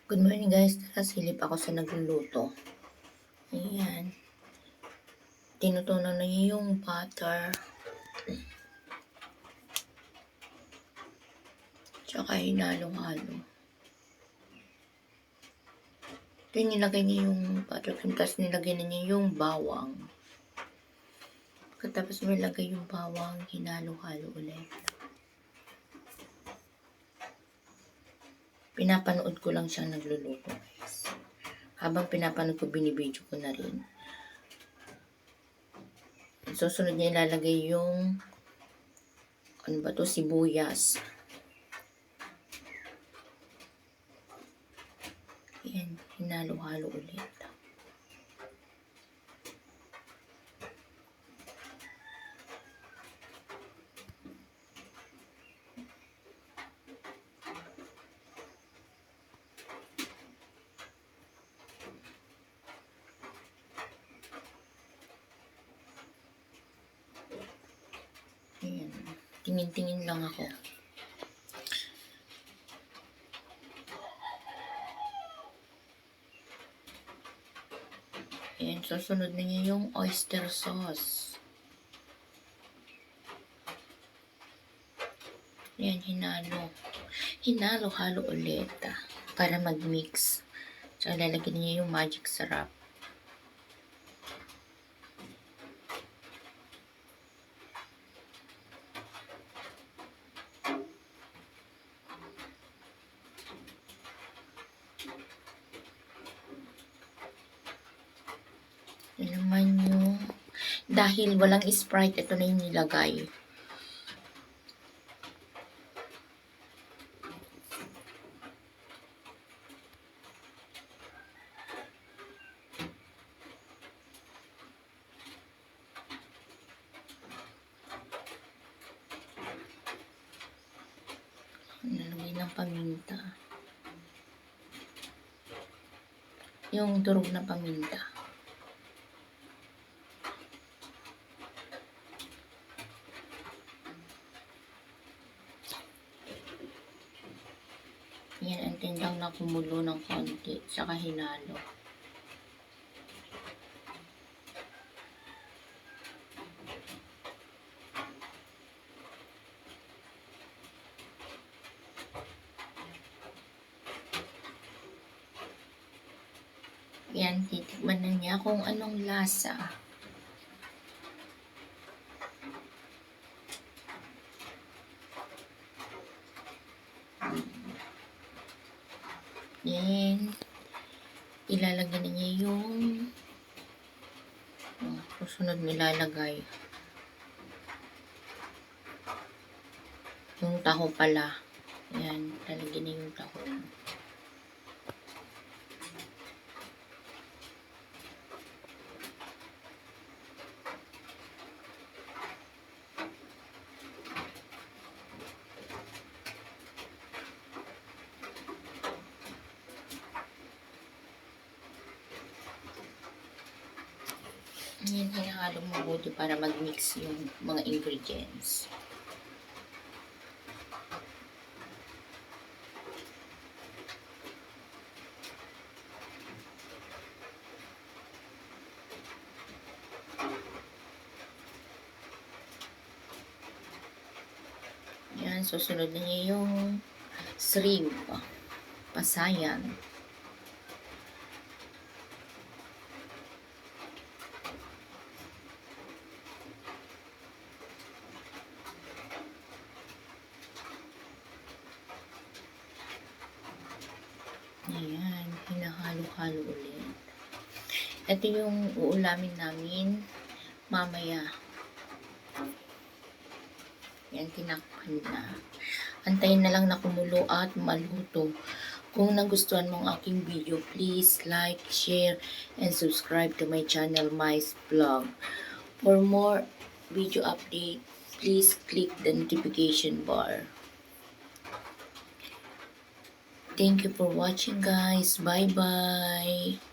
Good morning guys, tara silip ako sa nagluluto. Ayan. Tinutunaw na niya yung butter. Tsaka hinalo-halo. Ito yung nilagay niya yung buttercream, tapos nilagay na niya yung bawang. Pagkatapos mo nilagay yung bawang, hinalo-halo ulit. Pinapanood ko lang siyang nagluluto guys. Habang pinapanood ko, binibidyo ko na rin. Susunod niya ilalagay yung sibuyas. Ayan, hinalo-halo ulit. Ayan, tingin-tingin lang ako. Ayan, susunod na niya yung oyster sauce. Ayan, hinalo-halo ulit para mag-mix. So, lalagyan niya yung magic sarap. Yan naman yung, dahil walang Sprite, ito na yung nilagay. Nalagay ng paminta. Yung durog na paminta. Yan, ang tindang na kumulo ng konti, saka hinalo. Yan, titikman na niya kung anong lasa. Yan, ilalagay na niya yung susunod nilalagay. Yung taho pala. Yan, lalagyan na yung taho. Yan, hinahalo mabuti para mag-mix yung mga ingredients. Yan, susunod na niya yung shrimp. Pasayan. Ayan, hinahalo-halo ulit. Ito yung uulamin namin mamaya. Yan, tinakpan na. Antayin na lang na kumulo at maluto. Kung nagustuhan mo ang aking video, please like, share, and subscribe to my channel, Mice Vlog. For more video update, please click the notification bar. Thank you for watching guys. Bye-bye.